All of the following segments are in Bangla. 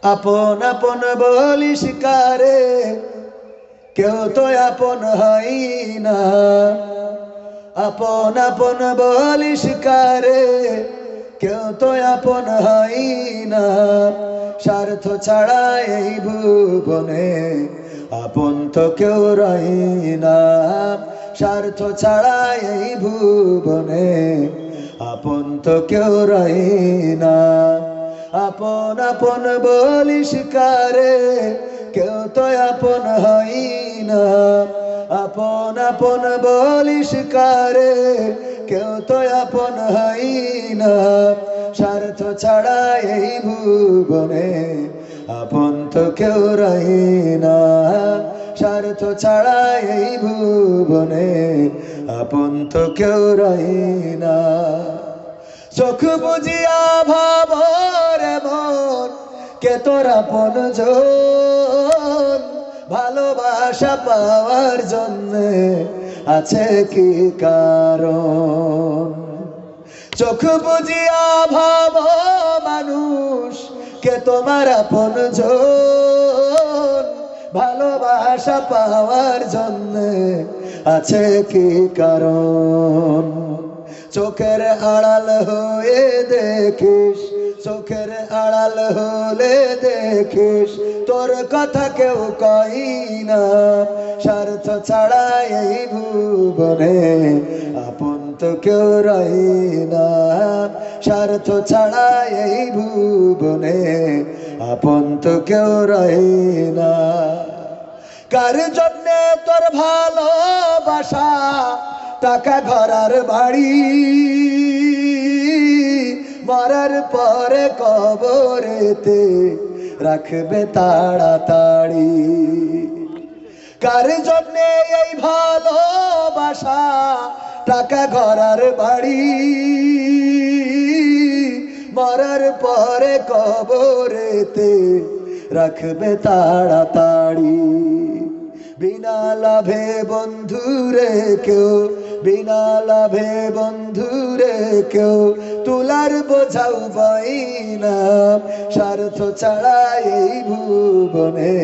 আপন আপন বলিস কারে, কেউ তো আপন হয় না। আপন আপন বলিস কারে, কেউ তো আপন হয় না। স্বার্থ ছাড়া এই ভুবনে আপন তো কেউ রয় না। স্বার্থ ছাড়া এই ভুবনে আপন তো কেউ রয় না। আপন আপন বলিস কারে, কেউ তো আপন হয় না। আপন আপন বলিস কারে, কেউ তো আপন হয় না। স্বার্থ ছাড়া এই ভুবনে আপন তো কেউ রয় না। স্বার্থ ছাড়া এই ভুবনে আপন তো কেউ রয় না। চোখ বুঝিয়া ভাবর মন, কে তোর আপনজন। ভালোবাসা পাওয়ার জন্য আছে কি কারণ? চোখ বুঝিয়া ভাব মানুষ, কে তোমার আপনজন। ভালোবাসা পাওয়ার জন্য আছে কি কারণ? চোখের আড়াল হয়ে দেখিস, চোখের আড়াল হলে দেখিস, তোর কথা কেউ কই না। স্বার্থ ছাড়া এই ভুবনে আপন তো কেউ রয় না। স্বার্থ ছাড়া এই ভুবনে আপন তো কেউ রয় না। কার জন্যে তোর ভালোবাসা, টাকা ঘরার বাড়ি, মরার পরে কবরেতে রাখবে তাড়াতাড়ি। কার জন্যে এই ভালোবাসা, টাকা ঘরার বাড়ি, মরার পরে কবরেতে রাখবে তাড়াতাড়ি। বিনা লাভে বন্ধুরে কেউ, বিনা লাভে বন্ধুরে কেউ তুলার বোঝাও বই না। স্বার্থ ছাড়া এই ভুবনে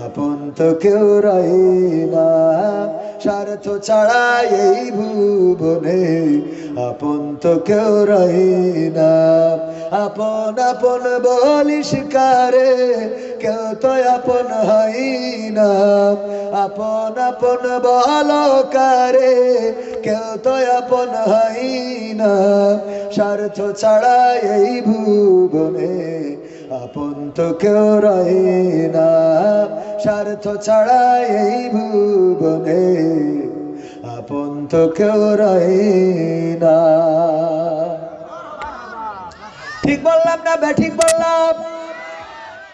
আপন তো কেউ রয় না। স্বার্থ ছাড়া এই ভুবনে আপন তো কেউ রয় না। আপন আপন বলিস কারে, কেউ তো আপন হয় না। আপন আপন বল কারে, কেউ তো আপন হয় না। স্বার্থ ছাড়া এই ভুবনে আপন তো কেউ রয় না। স্বার্থ ছাড়া এই ভুবনে আপন তো কেউ রয় না। ঠিক বললাম না বেঠিক বললাম?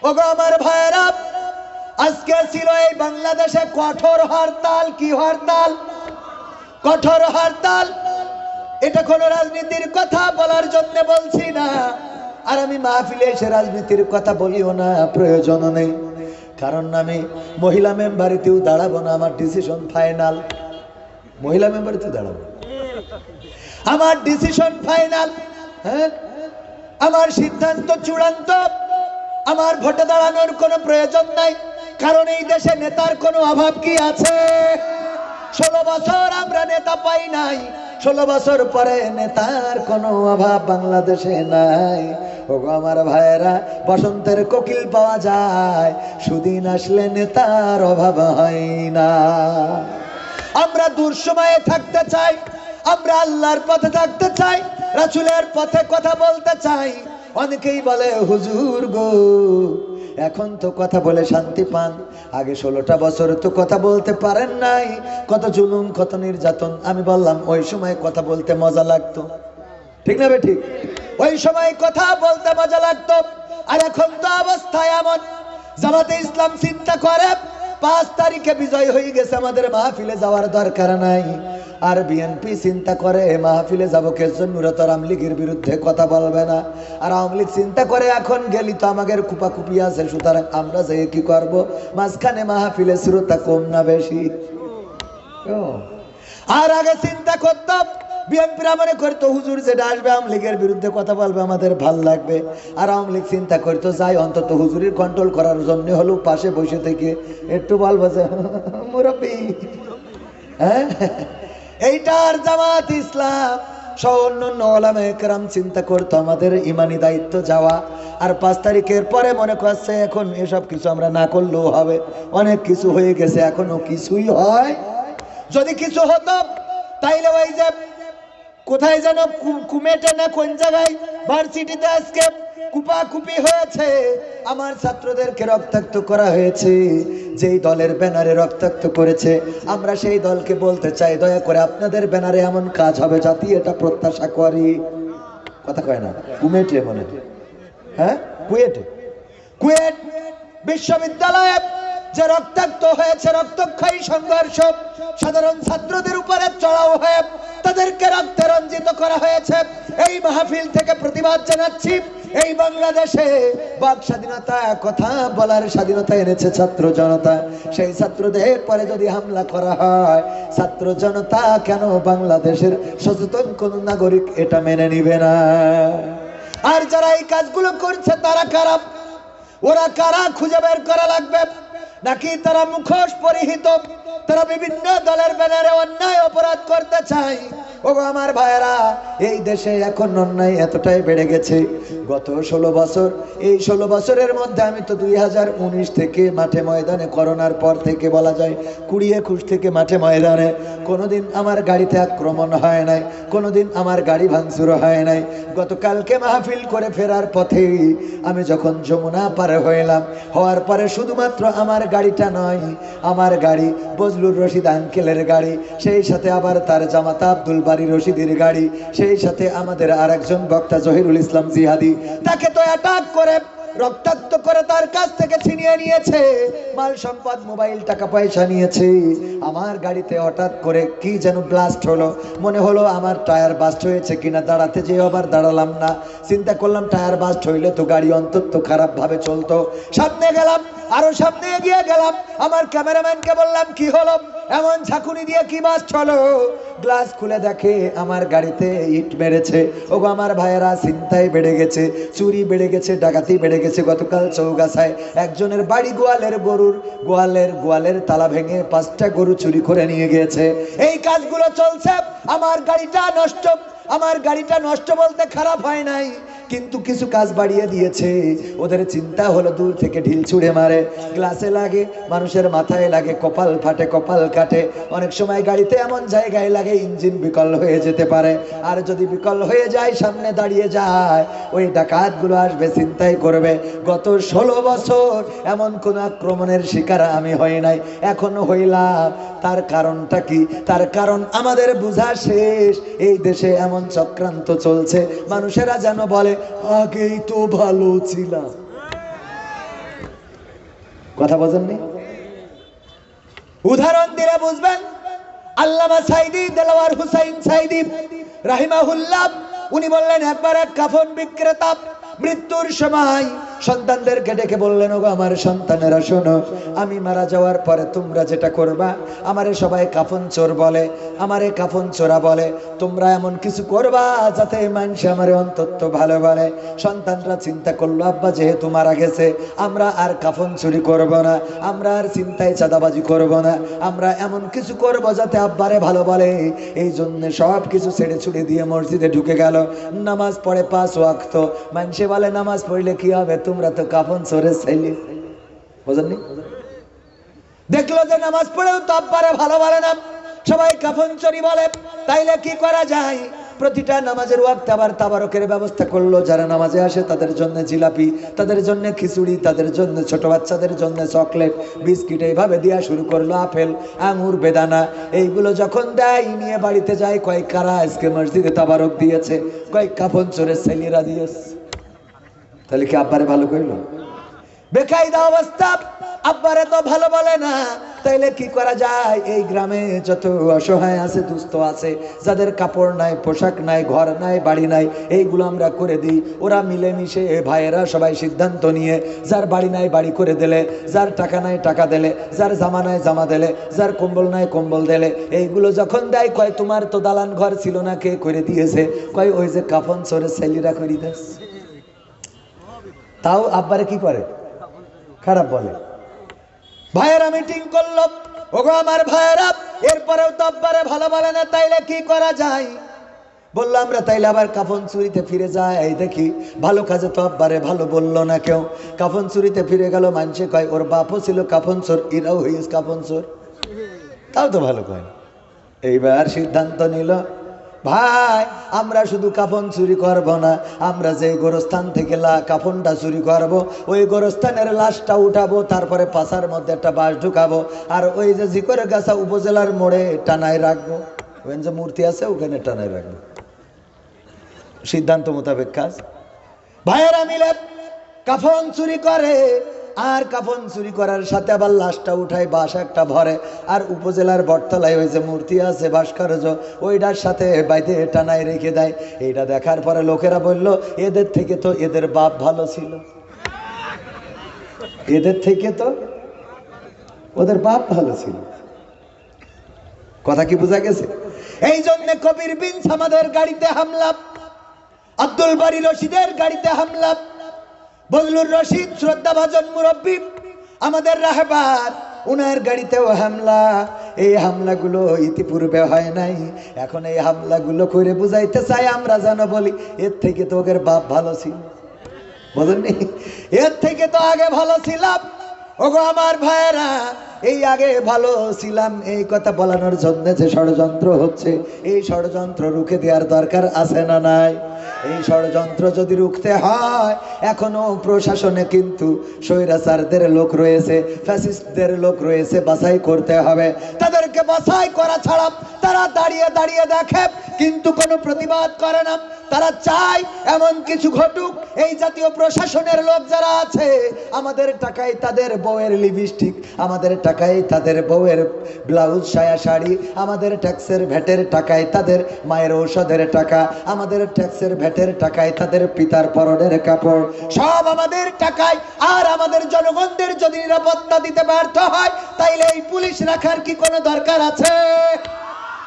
ওগো আমার ভাইরা, আজকে ছিল এই বাংলাদেশে কঠোর হরতাল। কি হরতাল? কঠোর হরতাল। এটা কোনো রাজনীতির কথা বলার জন্য বলছি না, আর আমি মাহফিলে এসে রাজনীতির কথা বলিও না, প্রয়োজন নেই। কারণ আমি মহিলা মেম্বারিতেও দাঁড়াবো না, আমার ডিসিশন ফাইনাল। মহিলা মেম্বারিতেও দাঁড়াবো, আমার ডিসিশন ফাইনাল। হ্যাঁ, আমার সিদ্ধান্ত চূড়ান্ত। আমার ভোটে দাঁড়ানোর কোনো প্রয়োজন নাই, কারণ এই দেশে নেতার কোনো অভাব কি আছে? 16 বছর আমরা নেতা পাই নাই, 16 বছর পরে নেতার কোনো অভাব বাংলাদেশে নাই। ওগো আমার ভাইয়েরা, বসন্তের কোকিল পাওয়া যায়, সুদিন আসলে নেতার অভাব হয় না। আমরা দুঃসময়ে থাকতে চাই, আমরা আল্লাহর পথে থাকতে চাই, রাসূলের পথে কথা বলতে চাই। অনেকেই বলে হুজুর গো, এখন তো কথা বলে শান্তি পান, আগে 16টা বছর তো কথা বলতে পারেন নাই, কত জুলুম কত নির্যাতন। আমি বললাম ওই সময় কথা বলতে মজা লাগতো, ঠিক না বে ঠিক? ওই সময় কথা বলতে মজা লাগতো। আর এখন তো অবস্থা এমন, জামাতে ইসলাম চিন্তা করে 5 তারিখে বিজয় হয়ে গেছে, আমাদের মাহফিলে যাওয়ার দরকার নাই। আর বিএনপি চিন্তা করে মাহফিলে যাবো কে জন্য, তো আওয়ামী লীগের বিরুদ্ধে কথা বলবে না। আর আওয়ামী লীগ চিন্তা করে এখন গেলি তো আমাদের কুপাকুপি আছে, সুতরাং আমরা যাই কি করব, মাঝখানে মাহফিলে শ্রোতা কম না বেশি। আর আগে চিন্তা করতাম বিএনপিরা মনে করতো হুজুর যেটা আসবে আওয়ামী লীগের বিরুদ্ধে কথা বলবে আমাদের ভাল লাগবে, আর আওয়ামী লীগ চিন্তা করতো যাই অন্তত হুজুরের কন্ট্রোল করার জন্য হলো পাশে বসে থেকে একটু বলবো যে মুরব্বী। হ্যাঁ, এইটার জামাত ইসলাম সহ অন্যান্য ওলামায়ে কেরাম চিন্তা করতো আমাদের ইমানি দায়িত্ব যাওয়া, আর 5 তারিখের পরে মনে করছে এখন এসব কিছু আমরা না করলেও হবে, অনেক কিছু হয়ে গেছে, এখনো কিছুই হয়। যদি কিছু হতো তাইলে ওই যে কোথায় যেন কুমেটে না কোন জায়গায় ভার্সিটিতে আজকে কুপাকুপি হয়েছে, আমার ছাত্রদেরকে রক্তাক্ত করা হয়েছে, যেই দলের ব্যানারে রক্তাক্ত করেছে আমরা সেই দলকে বলতে চাই দয়া করে আপনাদের ব্যানারে এমন কাজ হবে জাতি এটা প্রত্যাশা করি। কথা কয় না, কুমেটে মনে, হ্যাঁ কুয়েটে, কুয়েট বিশ্ববিদ্যালয়ে যে রক্তাক্ত হয়েছে, রক্তক্ষয়ী সংঘর্ষ, সাধারণ ছাত্রদের উপরে চড়াও হয়ে তাদেরকে রক্তে রঞ্জিত করা হয়েছে। এই মাহফিল থেকে প্রতিবাদ জানাচ্ছি, এই বাংলাদেশে বাক স্বাধীনতা, কথা বলার স্বাধীনতা এনেছে ছাত্র জনতা, সেই ছাত্রদের পরে যদি হামলা করা হয়, ছাত্র জনতা কেন বাংলাদেশের সচেতন কোন নাগরিক এটা মেনে নিবে না? আর যারা এই কাজগুলো করছে তারা কারা? ওরা কারা খুঁজে বের করা লাগবে। নাকি তারা মুখোশ পরিহিত, তারা বিভিন্ন দলের ব্যানারে অন্যায় অপরাধ করতে চায়? ও আমার ভাইয়েরা, এই দেশে এখন অন্যায় এতটাই বেড়ে গেছে, গত 16 বছর, এই 16 বছরের মধ্যে আমি তো 2019 থেকে মাঠে ময়দানে, করোনার পর থেকে বলা যায় 20-21 থেকে মাঠে ময়দানে কোনোদিন আমার গাড়িতে আক্রমণ হয় নাই, কোনোদিন আমার গাড়ি ভাঙচুর হয় নাই। গতকালকে মাহফিল করে ফেরার পথে আমি যখন যমুনা পার হইলাম, হওয়ার পরে শুধুমাত্র আমার গাড়িটা নয়, আমার গাড়ি বজলুর রশিদ আঙ্কেলের গাড়ি, সেই সাথে আবার তার জামাতা আব্দুল বারী রশিদের গাড়ি, সেই সাথে আমাদের আরেকজন বক্তা জহিরুল ইসলাম জিহাদি, তাকে তো অ্যাটাক করে রক্তাক্ত করে তার কাছ থেকে ছিনিয়ে নিয়েছে, মাল সম্পদ, মোবাইল, টাকা পয়সা নিয়েছে। আমার গাড়িতে হঠাৎ করে কি যেন ব্লাস্ট হলো, মনে হলো আমার টায়ার বাস্ট হয়েছে কিনা, দাঁড়াতে যেয়ে আবার দাঁড়ালাম না, চিন্তা করলাম টায়ার বাস্ট হইলে তো গাড়ি অন্তত খারাপ ভাবে চলতো। সামনে গেলাম, আরো সামনে এগিয়ে গেলাম, আমার ক্যামেরাম্যানকে বললাম কি হলো, এমন ঝাঁকুনি দিয়ে কি বাস্ট হলো? গ্লাস খুলে দেখে আমার গাড়িতে ইট মেরেছে। ওগো আমার ভাইয়েরা, চিন্তাই বেড়ে গেছে, চুরি বেড়ে গেছে, ডাকাতি বেড়ে গেছে। গতকাল চৌগাছায় একজনের বাড়ি গোয়ালের গরুর গোয়ালের তালা ভেঙে 5টা গরু চুরি করে নিয়ে গিয়েছে। এই কাজগুলো চলছে, আমার গাড়িটা নষ্ট। আমার গাড়িটা নষ্ট বলতে খারাপ হয় নাই, কিন্তু কিছু কাজ বাড়িয়ে দিয়েছে। ওদের চিন্তা হলো দূর থেকে ঢিল ছুঁড়ে মারে, গ্লাসে লাগে, মানুষের মাথায় লাগে, কপাল ফাটে, কপাল কাটে, অনেক সময় গাড়িতে এমন জায়গায় লাগে ইঞ্জিন বিকল হয়ে যেতে পারে। আর যদি বিকল হয়ে যায়, সামনে দাঁড়িয়ে যায়, ওই ডাকাতগুলো আসবে, চিন্তাই করবে। গত 16 বছর এমন কোন আক্রমণের শিকার আমি হই নাই, এখনো হইলাম। তার কারণটা কি? তার কারণ আমাদের বুঝা শেষ, এই দেশে এমন চক্রান্ত চলছে, মানুষেরা যেন বলে আগেই তো ভালো ছিলাম। কথা বোঝেননি? উদাহরণ দিলে বুঝবেন। আল্লামা সাইদি, দেলাওয়ার হুসাইন সাইদি রাহিমাহুল্লাহ, উনি বললেন, একবার এক কাফন বিক্রেতা মৃত্যুর সময় সন্তানদেরকে ডেকে বললেন, ওগো আমার সন্তানেরা শোনো, আমি মারা যাওয়ার পরে তোমরা যেটা করবা, আমারে সবাই কাফন চোর বলে, আমারে কাফন চোরা বলে, তোমরা এমন কিছু করবা যাতে মানুষ আমারে অন্তত ভালো বলে। সন্তানরা চিন্তা করলো, আব্বা যেহেতু মারা গেছে, আমরা আর কাফন চুরি করব না, আমরা আর চিন্তায় চাঁদাবাজি করব না, আমরা এমন কিছু করব যাতে আব্বারে ভালো বলে। এই জন্য সব কিছু ছেড়ে ছুড়ে দিয়ে মসজিদে ঢুকে গেল, নামাজ পড়ে 5 ওয়াক্ত। মানুষে বলে নামাজ পড়লে কি হবে, তোমরা তো কাফন চোরের ছেলে। বুঝলেন? দেখলো যে নামাজ পড়েও তো আব্বারে ভালো বলে না, সবাই কাফন চোরি বলে। তাইলে কি করা যায়? প্রতিটা নামাজের ওয়াক্ত আবার তাবারকের ব্যবস্থা করলো, যারা নামাজে আসে তাদের জন্য জিলাপি, তাদের জন্য খিচুড়ি, তাদের জন্য ছোট বাচ্চাদের জন্য চকলেট, বিস্কিট, এইভাবে দেওয়া শুরু করলো। আপেল, আঙুর, বেদানা, এইগুলো যখন দেয়, নিয়ে বাড়িতে যায়, কয়েক কারা আজকে মসজিদে তাবারক দিয়েছে, কয়েক কাফন চোরের ছেলেরা দিয়েছে। তাহলে কি আব্বারে ভালো করলো? বেকায়দা অবস্থা, আব্বারে তো ভালো বলে না, তাইলে কি করা যায়? এই গ্রামে যত অসহায় আছে, দুস্থ আছে, যাদের কাপড় নাই, পোশাক নাই, ঘর নাই, বাড়ি নাই, এইগুলো আমরা করে দিই। ওরা মিলেমিশে ভাইয়েরা সবাই সিদ্ধান্ত নিয়ে যার বাড়ি নাই বাড়ি করে দিলে, যার টাকা নাই টাকা দিলে, যার জামা নাই জামা দিলে, যার কম্বল নাই কম্বল দিলে। এইগুলো যখন দেয় কয় তোমার তো দালান ঘর ছিল না, কে করে দিয়েছে? কয় ওই যে কাফন চোরের ছেলেরা করে দেয়। তাও আব্বারে কি করে? খারাপ বলে। ভাইয়েরা মিটিং করলো, ওগো আমার ভাইয়েরা, এরপরেও তো আব্বারে ভালো বলে না, তাইলে কি করা যায়? বললো আমরা তাইলে আবার কাফন চুরিতে ফিরে যাই, দেখি। ভালো কাজে তো আব্বারে ভালো বললো না কেউ। কাফন চুরিতে ফিরে গেল, মানুষে কয় ওর বাপও ছিল কাফন চোর, এরাও হইস কাফন চোর। তাও তো ভালো কয়। এইবার সিদ্ধান্ত নিল, ভাই আমরা শুধু কাফন চুরি করব না, আমরা যে গোরস্থান থেকে কাফনটা চুরি করব, ওই গোরস্থানের লাশটা উঠাবো, তারপরে পাশার মধ্যে একটা বাঁশ ঢুকাবো, আর ওই যে জিকরগাছা উপজেলার মোড়ে টানায় রাখবো, ওই যে মূর্তি আছে ওখানে টানায় রাখবো। সিদ্ধান্ত মোতাবেক কাজ। ভাইয়েরা মিলে কাফন চুরি করে, আর কাফন চুরি করার সাথে আবার লাশটা উঠায়, বাঁশ একটা ভরে, আর উপজেলার বটতলায় ওই যে মূর্তি আছে ভাস্কর্য, ওইটার সাথে বাইরে টানায় রেখে দেয়। এইটা দেখার পরে লোকেরা বলল, এদের থেকে তো এদের বাপ ভালো ছিল, এদের থেকে তো ওদের বাপ ভালো ছিল। কথা কি বোঝা গেছে? এই জন্য কবির বিন সামাদের গাড়িতে হামলা, আব্দুল বারী রশিদের গাড়িতে হামলা, বজলুর রশিদ শ্রদ্ধাভাজন মুরব্বী আমাদের রাহবার, উনার গাড়িতেও হামলা। এই হামলাগুলো ইতিপূর্বে হয় নাই, এখন এই হামলাগুলো করে বুঝাইতে চাই আমরা যেন বলি এর থেকে তো ওদের বাপ ভালো ছিল। বুঝলেন? এর থেকে তো আগে ভালো ছিলাম। ওগো আমার ভাইয়েরা, এই আগে ভালো ছিলাম, এই কথা বলানোর জন্য যে ষড়যন্ত্র হচ্ছে, এই ষড়যন্ত্র রুখে দেওয়ার দরকার আছে না নাই? এই ষড়যন্ত্র যদি রুখতে হয়, এখনো প্রশাসনে কিন্তু স্বৈরাচারদের লোক রয়েছে, ফ্যাসিস্টদের লোক রয়েছে, বাছাই করতে হবে। তাদেরকে বাছাই করা ছাড়া তারা দাঁড়িয়ে দাঁড়িয়ে দেখে, কিন্তু কোনো প্রতিবাদ করে না। তারা চায় এমন কিছু ঘটুক, এই জাতীয় প্রশাসনের লোক যারা আছে, আমাদের টাকায় তাদের বউয়ের লিপস্টিক, আমাদের টাকায় তাদের বউয়ের ব্লাউজ সায়া শাড়ি, আমাদের ট্যাক্সের ভ্যাটের টাকায় তাদের মায়ের ঔষধের টাকা, আমাদের ট্যাক্সের ভ্যাটের টাকায় তাদের পিতার পরনের কাপড়, সব আমাদের টাকায়। আর আমাদের জনগণদের যদি নিরাপত্তা দিতে ব্যর্থ হয়, তাইলে এই পুলিশ রাখার কি কোনো দরকার আছে?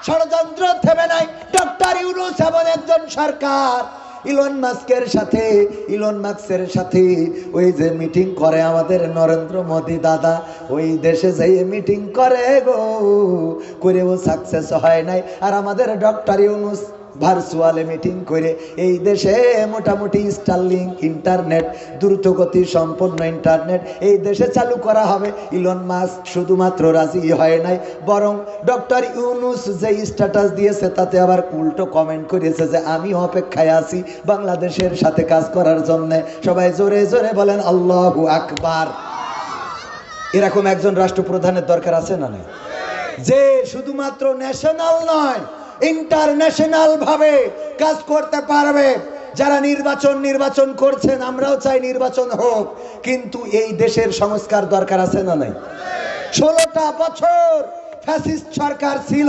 ষড়যন্ত্র থেমে নাই। ডক্টর ইউনূস এমন একজন সরকার, ইলন মাস্কের সাথে ওই যে মিটিং করে আমাদের নরেন্দ্র মোদী দাদা, ওই দেশে যেয়ে মিটিং করে গো, করেও সাকসেস হয় নাই। আর আমাদের ডক্টর ইউনূস ভার্চুয়ালে মিটিং করে এই দেশে মোটামুটি স্টারলিংক ইন্টারনেট, দ্রুতগতি সম্পন্ন ইন্টারনেট এই দেশে চালু করা হবে। ইলন মাস্ক শুধুমাত্র রাজি হয় নাই, বরং ডক্টর ইউনূস যে স্ট্যাটাস দিয়েছে তাতে আবার উল্টো কমেন্ট করেছে যে আমি অপেক্ষায় আছি বাংলাদেশের সাথে কাজ করার জন্য। সবাই জোরে জোরে বলেন আল্লাহু আকবার। এরকম একজন রাষ্ট্রপ্রধানের দরকার আছে না নাই? যে শুধুমাত্র ন্যাশনাল নয়, ইন্টারন্যাশনাল ভাবে কাজ করতে পারবে। যারা নির্বাচন করছেন, আমরাও চাই নির্বাচন হোক, কিন্তু এই দেশের সংস্কার দরকার আছে না নাই? 16টা বছর ফ্যাসিস্ট সরকার ছিল,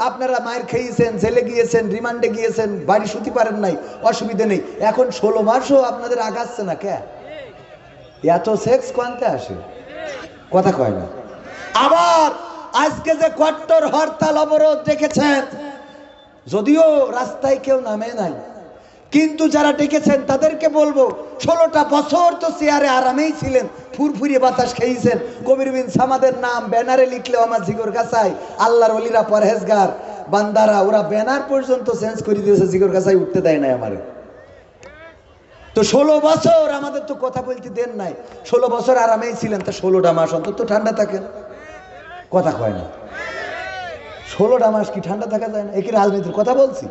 আপনারা মায়ের খেয়েছেন, জেলে গিয়েছেন, রিমান্ডে গিয়েছেন, বাড়ি শুতে পারেন নাই, অসুবিধা নেই। এখন 16 মাসও আপনাদের আগাচ্ছে না কে? এত সেক্স কোয়ান্তে আসে? কথা কয় না। আবার আজকে যে কট্টর হরতাল অবরোধ দেখেছেন, যদিও রাস্তায় কেউ নামে নাই, কিন্তু যারা ডেকেছেন তাদেরকে বলবো 16টা বছর তো চেয়ারে আরামেই ছিলেন, ফুরফুরিয়ে বাতাস খেয়েছেন। কবির বিন সামাদের নাম ব্যানারে লিখলেও আমার জিগর গাছায়, আল্লাহর ওলিরা পরহেজগার বান্দারা ওরা ব্যানার পর্যন্ত চেঞ্জ করে দিয়েছে, জিগর গাছায় উঠতে দেয় নাই আমারে। তো 16 বছর আমাদের তো কথা বলতে দেন নাই। 16 বছর আরামেই ছিলেন, তা 16টা মাস অন্তত ঠান্ডা থাকেন। কথা কয় না। 16টা মাস কি ঠান্ডা থাকা যায় না? একই রাজনীতির কথা বলছি।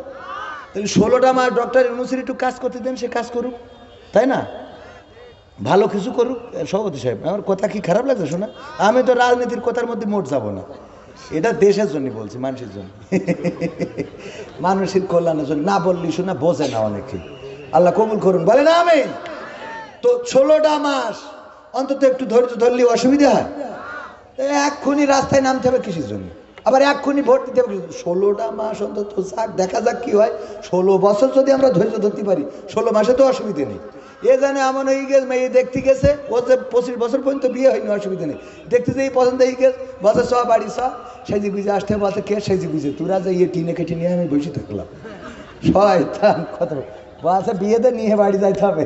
তাহলে 16টা মাস ডক্টর ইউনূসের একটু কাজ করতে দেন, সে কাজ করুক, তাই না? ভালো কিছু করুক। সভাপতি সাহেব, আমার কথা কি খারাপ লাগছে শোনা? আমি তো রাজনীতির কথার মধ্যে মোট যাব না, এটা দেশের জন্য বলছি, মানুষের জন্য, মানুষের কল্যাণের জন্য। না বললি শোনা বোঝে না অনেকে। আল্লাহ কবুল করুন, বলে না আমিন। তো 16টা মাস অন্তত একটু ধৈর্য ধরলে অসুবিধা হয়? এক্ষুনি রাস্তায় নামতে হবে কিসের জন্য? আবার এক্ষুনি ভোট দিতে হবে? 16টা মাস অন্তত যাক, দেখা যাক কি হয়। 16 বছর যদি আমরা ধৈর্য ধরতে পারি, 16 মাসে তো অসুবিধে নেই। এ জানে এমন হয়ে গেছে, মেয়ে দেখতে গেছে, ও যে 25 বছর পর্যন্ত বিয়ে হয়নি, অসুবিধা নেই। দেখতে যে পছন্দ হয়ে গেছে, বসে স বাড়ি স সেজি বুঝে আসতে বসে, কে সেজি বুঝে তোরা যে ইয়ে টিনে কেটে নিয়ে আমি বসে থাকলাম। শয়তান কত বসে, বিয়েতে নিয়ে বাড়ি যাইতে হবে।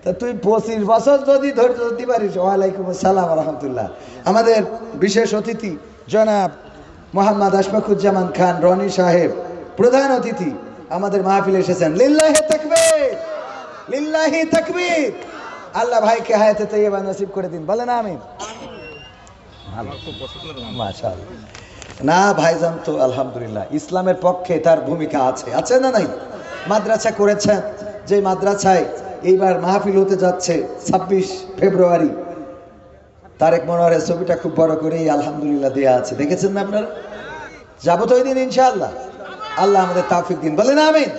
তা তুই 25 বছর যদি ধৈর্য ধরতে পারিস। ওয়ালাইকুম আসসালাম রহমতুল্লাহ। আমাদের বিশেষ অতিথি জনাব মোহাম্মদ আশফাকুজ্জামান খান রনি সাহেব প্রধান অতিথি আমাদের মাহফিলে এসেছেন। লিল্লাহি তাকবীর, লিল্লাহি তাকবীর। আল্লাহ ভাইকে হায়াতে তৈয়বা নসিব করে দিন, বলেন আমিন। মাশাআল্লাহ। না ভাইজান তো আলহামদুলিল্লাহ ইসলামের পক্ষে তার ভূমিকা আছে, আছে না নাই? মাদ্রাসা করেছেন, যে মাদ্রাসায় এইবার মাহফিল হতে যাচ্ছে 26 ফেব্রুয়ারি, তারেক মনোহরের ছবিটা খুব বড় করেই আলহামদুলিল্লাহ দেয়া আছে, দেখেছেন না আপনারা? যাবো তো ওই দিন ইনশাআল্লাহ। আল্লাহ আমাদের তৌফিক দিন, বলেন আমিন।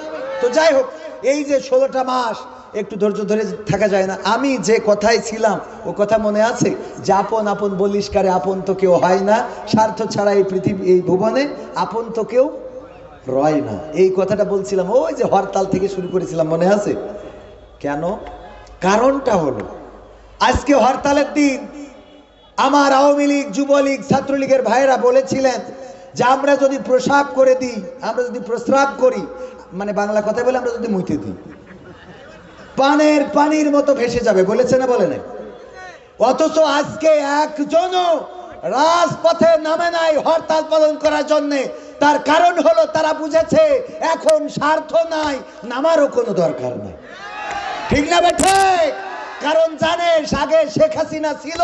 তো যাই হোক, এই যে 16টা মাস একটু ধৈর্য ধরে থাকা যায় না? আমি যে কথায় ছিলাম ও কথা মনে আছে যে আপন আপন বলিস কারে, আপন তো কেউ হয় না, স্বার্থ ছাড়া এই পৃথিবী এই ভুবনে আপন তো কেউ রয় না। এই কথাটা বলছিলাম, ওই যে হরতাল থেকে শুরু করেছিলাম, মনে আছে? কেন? কারণটা হলো আজকে হরতালের দিন আমার আওয়ামী লীগ, যুবলীগ, ছাত্রলীগের ভাইয়েরা বলেছিলেন যে আমরা যদি প্রস্রাব করে দিই, আমরা যদি প্রস্রাব করি, মানে বাংলা কথায় বলে আমরা যদি মুইতে দিই, পানির মতো ভেসে যাবে, বলেছে না বলে নাই? অথচ আজকে একজনও রাজপথে নামে নাই হরতাল পালন করার জন্য। তার কারণ হলো তারা বুঝেছে এখন স্বার্থ নাই, নামারও কোনো দরকার নাই। ঠিক না বেঠে? কারণ জানে আগে শেখ হাসিনা ছিল,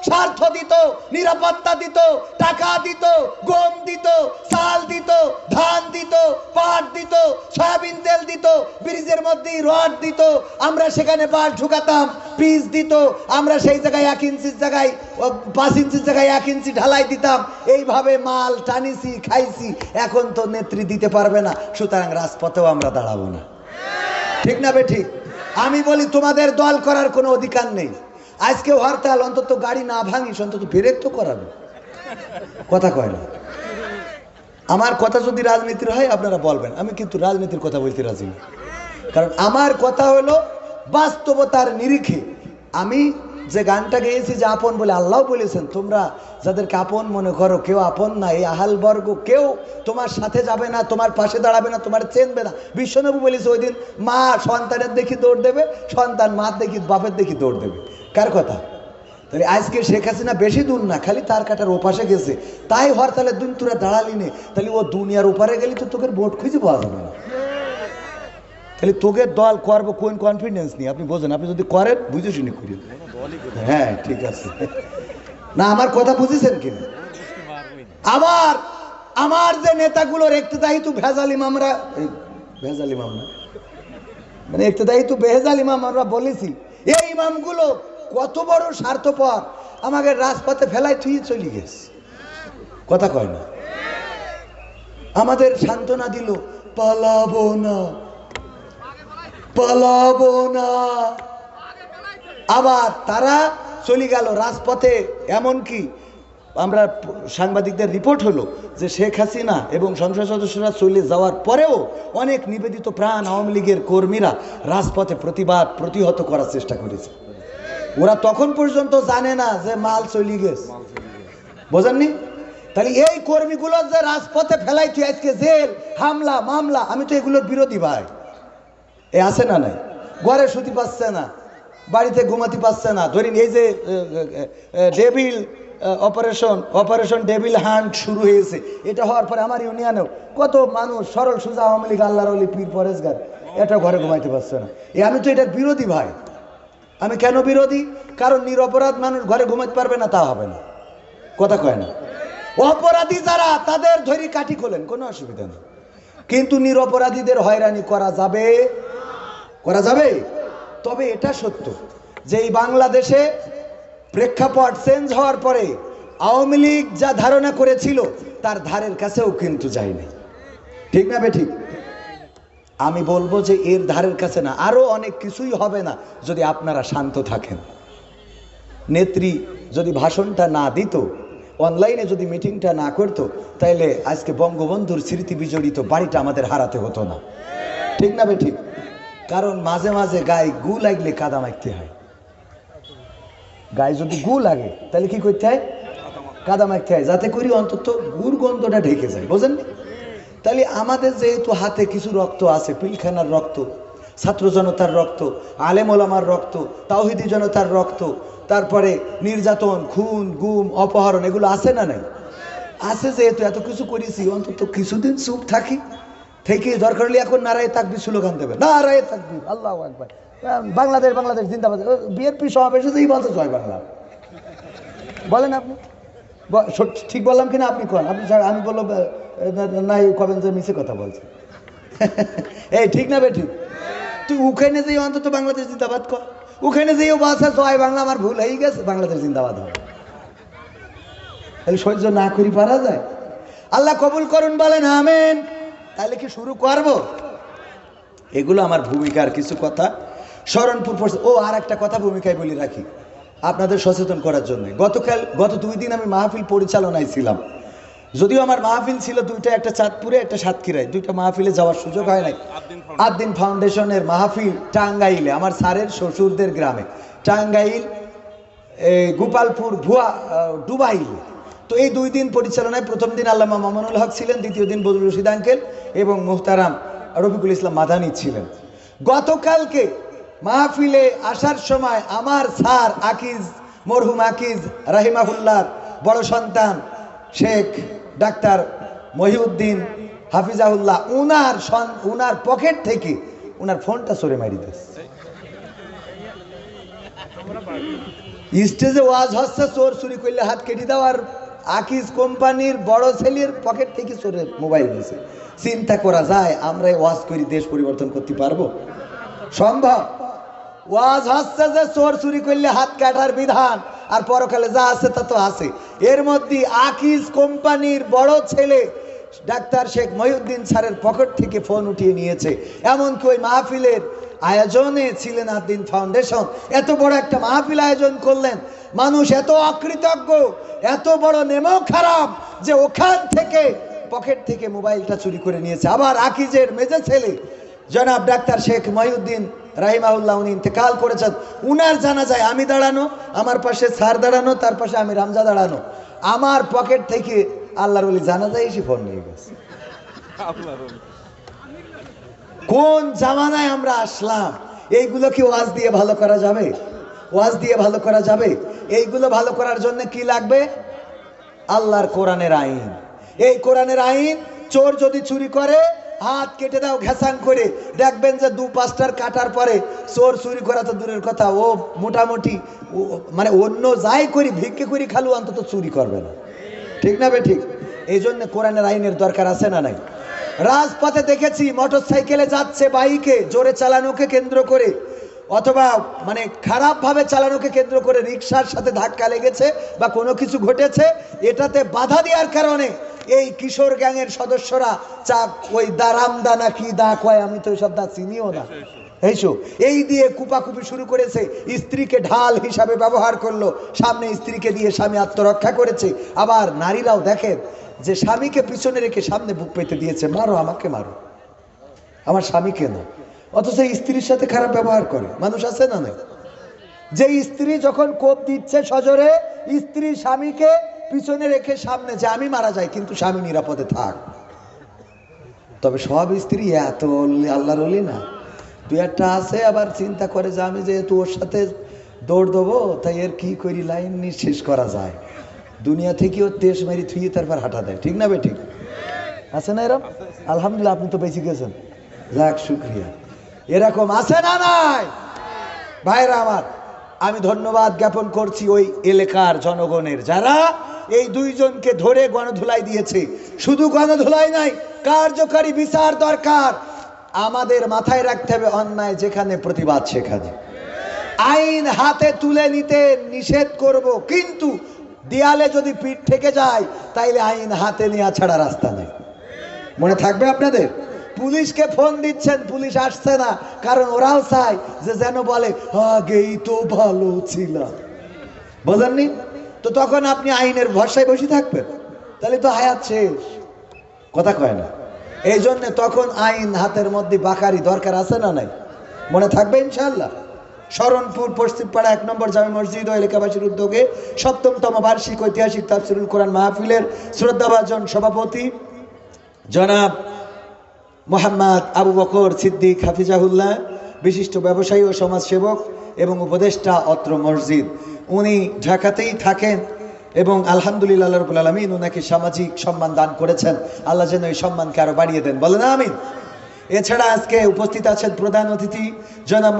স্বার্থ দিত, নিরাপত্তা দিত, টাকা দিত, গম দিত, চাল দিত, ধান দিত, পাট দিত, সয়াবিন তেল দিত, ব্রিজের মধ্যে রড দিত, আমরা সেখানে পাট ঢুকাতাম, পিচ দিত, আমরা সেই জায়গায় 1 ইঞ্চির জায়গায় 5 ইঞ্চির জায়গায় 1 ইঞ্চি ঢালাই দিতাম। এইভাবে মাল টানিছি, খাইছি। এখন তো নেত্রী দিতে পারবে না, সুতরাং রাজপথেও আমরা দাঁড়াবো না। ঠিক না বে ঠিক? আমি বলি তোমাদের দল করার কোনো অধিকার নেই। আজকে হরতাল, অন্তত গাড়ি না ভাঙিস, অন্তত ব্রেক তো করাবে। কথা কয় না। আমার কথা যদি রাজনীতির হয় আপনারা বলবেন, আমি কিন্তু রাজনীতির কথা বলতে রাজি না। কারণ আমার কথা হলো বাস্তবতার নিরিখে। আমি যে গানটা গেয়েছি যে আপন বলে আল্লাহ বলেছেন, তোমরা যাদেরকে আপন মনে করো কেউ আপন না, এই আহাল বর্গ কেউ তোমার সাথে যাবে না, তোমার পাশে দাঁড়াবে না, তোমার চেনবে না। বিশ্বনবী বলেছে ওই দিন মা সন্তানের দেখি দৌড় দেবে, সন্তান মা দেখি বাপের দেখি দৌড় দেবে। কার কথা? তাহলে আজকে শেখ হাসিনা বেশি দূর না, খালি তার কাটার ওপাশে গেছে, তাই হরতালের দিন তোরা দাঁড়ালি নে। তাহলে ও দুনিয়ার ওপারে গেলি তো তোকে ভোট খুঁজে পাওয়া যাবে না। তাহলে তোকে দল করবো কোন কনফিডেন্স নিয়ে? আপনি বোঝেন, আপনি যদি করেন বুঝে শুনে করি। হ্যাঁ ঠিক আছে না, আমার কথা বুঝেছেন কিনা? আবার আমার যে নেতাগুলোর ইক্তেদায়ী তো ভেজাল ইমামরা, ভেজাল ইমাম না মানে ইক্তেদায়ী তো বেহেজাল ইমাম আমরা বলেছি, এই ইমামগুলো কত বড় স্বার্থপর, আমাকে রাজপথে ফেলাই তুই চলে গেছে। কথা কয় না? আমাদের সান্ত্বনা দিল, পালাবো না, পালাবো না। আবার তারা চলে গেল রাজপথে। এমনকি আমরা সাংবাদিকদের রিপোর্ট হলো যে শেখ হাসিনা এবং সংসদ সদস্যরা চলে যাওয়ার পরেও অনেক নিবেদিত প্রাণ আওয়ামী লীগের কর্মীরা রাজপথে প্রতিবাদ প্রতিহত করার চেষ্টা করেছে। ওরা তখন পর্যন্ত জানে না যে মাল চলে গেছে, বোঝেননি? তাহলে এই কর্মীগুলো যে রাজপথে ফেলাই তুই আজকে জেল হামলা মামলা, আমি তো এগুলোর বিরোধী ভাই। এ আছে না নাই? ঘরে শুতে পাচ্ছে না, বাড়িতে ঘুমাতে পাচ্ছে না। ধরিন এই যে ডেভিল অপারেশন ডেভিল হান্ট শুরু হয়েছে, এটা হওয়ার পরে আমার ইউনিয়নেও কত মানুষ সরল সোজা আওয়ামী লীগ আল্লাহর ওলি পীর পরেশগার এটা ঘরে ঘুমাইতে পারছে না। আমি তো এটার বিরোধী ভাই। আমি কেন বিরোধী? কারণ নিরপরাধ মানুষ ঘরে ঘুমাতে পারবে না, তা হবে না। কথা কয় না? অপরাধী যারা তাদের ধরি কাঠি খোলেন, কোনো অসুবিধা নেই, কিন্তু নিরপরাধীদের হয়রানি করা যাবে, করা যাবে। তবে এটা সত্য যে এই বাংলাদেশে প্রেক্ষাপট চেঞ্জ হওয়ার পরে আওয়ামী লীগ যা ধারণা করেছিল তার ধারের কাছেও কিন্তু যায়নি। ঠিক না বে ঠিক? আমি বলবো যে এর ধারের কাছে না, আরো অনেক কিছুই হবে না যদি আপনারা শান্ত থাকেন। নেত্রী যদি ভাষণটা না দিত, অনলাইনে যদি মিটিংটা না করতো, তাইলে আজকে বঙ্গবন্ধুর স্মৃতি বিজড়িত বাড়িটা আমাদের হারাতে হতো না। ঠিক না বেঠিক? কারণ মাঝে মাঝে গায়ে গু লাগলে কাদা মাখতে হয়। গায়ে যদি গু লাগে তাহলে কি করতে হয়? কাদা মাখতে হয়, যাতে করি অন্তত গুড় গন্ধটা ঢেকে যায়, বোঝেন? তাহলে আমাদের যেহেতু হাতে কিছু রক্ত আছে, পিলখানার রক্ত, ছাত্র জনতার রক্ত, আলেম ওলামার রক্ত, তাওহিদি জনতার রক্ত, তারপরে নির্যাতন, খুন, গুম, অপহরণ, এগুলো আছে না নাই? আছে। যেহেতু এত কিছু করেছি, অন্তত কিছুদিন চুপ থাকি, থেকে দরকার হলে এখন নারায়ে তাকবীর স্লোগান দেবে, নারায়ে তাকবীর, আল্লাহু আকবার, বাংলাদেশ বাংলাদেশ জিন্দাবাদ। বিএনপি সমাবেশে যেই বলতে জয় বাংলা, বলেন আপনি ঠিক বললাম কিনা? আপনি কোন? আপনি আমি বললো নাই কবেন যে মিছে কথা বলছে। এই ঠিক না বেঠিক? তুই ওখানে যেই অন্তত বাংলাদেশ জিন্দাবাদ কর, ওখানে যেও বলছে জয় বাংলা, আমার ভুল হয়ে গেছে, বাংলাদেশ জিন্দাবাদ হবে। তাহলে সহ্য না করি পারা যায়? আল্লাহ কবুল করুন, বলেন আমেন। তাহলে কি শুরু করব? এগুলো আমার ভূমিকার কিছু কথা। শরণপুর ও আর একটা কথা ভূমিকায় বলি রাখি আপনাদের সচেতন করার জন্য। গত 2 দিন আমি মাহফিল পরিচালনায় ছিলাম। যদিও আমার মাহফিল ছিল দুইটা, একটা চাঁদপুরে, একটা সাতক্ষীরায়। দুইটা মাহফিলে যাওয়ার সুযোগ হয় নাই। আদ্দিন ফাউন্ডেশনের মাহফিল টাঙ্গাইলে, আমার স্যারের শ্বশুরদের গ্রামে, টাঙ্গাইল, গোপালপুর, ডুবাইলে। তো এই 2 দিন পরিচালনায় প্রথম দিন আল্লামা মামুনুল হক ছিলেন, দ্বিতীয় দিন বদরুল রশিদ আঙ্কেল এবং মুহতারাম রফিকুল ইসলাম মাদানী ছিলেন। গতকালকে মাহফিলে আসার সময় আমার স্যার আকিজ, মরহুম আকিজ রাহিমাহুল্লাহর বড় সন্তান শেখ ডাক্তার মহিউদ্দিন হাফিজাহুল্লাহ, উনার পকেট থেকে উনার ফোনটা সরে মারি দিয়েছে। স্টেজে ওয়াজ হচ্ছে, চোর চুরি করলে হাত কেটে দাও, আর আকিজ কোম্পানির বড় ছেলের পকেট থেকে চোরে মোবাইল দিয়েছে। চিন্তা করা যায় আমরা ওয়াজ করি দেশ পরিবর্তন করতে পারবো? সম্ভব? ওয়াজ হচ্ছে যে চোর চুরি করলে হাত কাটার বিধান, আর পরকালে যা আছে তা তো আছে। এর মধ্যে আকিজ কোম্পানির বড় ছেলে ডাক্তার শেখ মহিউদ্দিন স্যারের পকেট থেকে ফোন উঠিয়ে নিয়েছে। এমনকি ওই মাহফিলের আয়োজনে ছিলেন আদ্দিন ফাউন্ডেশন, এত বড় একটা মাহফিল আয়োজন করলেন, মানুষ এত অকৃতজ্ঞ, এত বড় নেমো খারাপ যে ওখান থেকে পকেট থেকে মোবাইলটা চুরি করে নিয়েছে। আবার আকিজের মেজে ছেলে জনাব ডাক্তার শেখ মহিউদ্দিন রাহিমাহুল্লাহ, উনি ইন্তেকাল করেছেন। উনার জানাজায় আমি দাঁড়ানো, আমার পাশে স্যার দাঁড়ানো, তার পাশে আমি রামজা দাঁড়ানো। আমার পকেট থেকে আল্লাহর ওলি জানাজায় এসে ফোন নিয়ে গেছে। কোন জামানায় আমরা আসলাম? এইগুলো কি ওয়াজ দিয়ে ভালো করা যাবে? ওয়াজ দিয়ে ভালো করা যাবে? এইগুলো ভালো করার জন্য কি লাগবে? আল্লাহর কোরআনের আইন। এই কোরআনের আইন, চোর যদি চুরি করে হাত কেটে দাও ঘেসাং করে, দেখবেন যে 2-5টার কাটার পরে চোর চুরি করা তো দূরের কথা, ও মোটামুটি মানে অন্য যাই করি, ভিক্ষে করি খালু, অন্তত চুরি করবে না। ঠিক না বে ঠিক? এই জন্য কোরআনের আইনের দরকার আছে না নাই? রাজপথে দেখেছি মোটর সাইকেলে যাচ্ছে, বাইকে জোরে চালানোকে কেন্দ্র করে অথবা মানে খারাপভাবে চালানোকে কেন্দ্র করে রিক্সার সাথে ধাক্কা লেগেছে বা কোনো কিছু ঘটেছে, এটাতে বাধা দেওয়ার কারণে এই কিশোর গ্যাংয়ের সদস্যরা ওই দারামদা না কি দা কয়, আমি তো ওইসব দা চিনিও না, এই দিয়ে কুপাকুপি শুরু করেছে। স্ত্রীকে ঢাল হিসাবে ব্যবহার করলো, সামনে স্ত্রীকে দিয়ে স্বামী আত্মরক্ষা করেছে। আবার নারীরাও দেখেন যে স্বামীকে পিছনে রেখে সামনে বুক পেতে দিয়েছে, মারো আমাকে, মারো আমার স্বামীকে না, অথচ স্ত্রীর সাথে খারাপ ব্যবহার করে মানুষ আছে না নাই? যে স্ত্রী যখন কোপ দিচ্ছে সজোরে, স্ত্রী স্বামীকে পিছনে রেখে সামনে, যে আমি মারা যাই কিন্তু স্বামী নিরাপদে থাক। তবে সব স্ত্রী এত আল্লাহর ওলি না, 2-1টা আছে আবার চিন্তা করে যে আমি যেহেতু ওর সাথে দৌড় দেবো, তাই এর কি করি লাইন নিয়ে শেষ করা যায়, দুনিয়া থেকে ওর তেজ মারি থুয়ে তারপর হাঁটা দেয়। ঠিক না বে ঠিক? আছে না এরকম? আলহামদুলিল্লাহ, আপনি তো বেঁচে গেছেন, যাক শুক্রিয়া। এরকম আছে না নাই? ভাইরা আমার, আমি ধন্যবাদ জ্ঞাপন করছি ওই এলাকার জনগণের, যারা এই 2 জনকে ধরে গণধুলাই দিয়েছে। শুধু গণধুলাই নাই, কার্যকারী বিচার দরকার। আমাদের মাথায় রাখতে হবে, অন্যায় যেখানে প্রতিবাদ সেখানে। আইন হাতে তুলে নিতে নিষেধ করব, কিন্তু দেয়ালে যদি পিঠ থেকে যায় তাইলে আইন হাতে নেওয়া ছাড়া রাস্তা নেই। মনে থাকবে আপনাদের? পুলিশকে ফোন দিচ্ছেন, পুলিশ আসছে না, কারণ ওরাও চায় যে যেন বলে আগেই তো ভালো ছিলাম। বোঝেননি? তো তখন আপনি আইনের ভরসায় বসে থাকবেন, তাহলে তো হায়াত শেষ। কথা কয় না। এই জন্য তখন আইন হাতের মধ্যে বাকারি দরকার আছে না নাই? মনে থাকবে ইনশাআল্লাহ। শরণপুর পশ্চিমপাড়া 1 নম্বর জামে মসজিদ ও এলাকাবাসীর উদ্যোগে ৭ম বার্ষিক ঐতিহাসিক তাফসীরুল কোরআন মাহফিলের শ্রদ্ধাভাজন সভাপতি জনাব মোহাম্মদ আবু বকর সিদ্দিক হাফিজাহুল্লাহ, বিশিষ্ট ব্যবসায়ী ও সমাজসেবক এবং উপদেষ্টা অত্র মসজিদ। উনি ঢাকাতেই থাকেন এবং আলহামদুলিল্লাহ আল্লাহ রাব্বুল আলামিন ওনাকে সামাজিক সম্মান দান করেছেন। আল্লাহ যেন এই সম্মানকে আরো বাড়িয়ে দেন, বলেন আমিন। এছাড়া আজকে উপস্থিত আছেন প্রধান অতিথি জনাব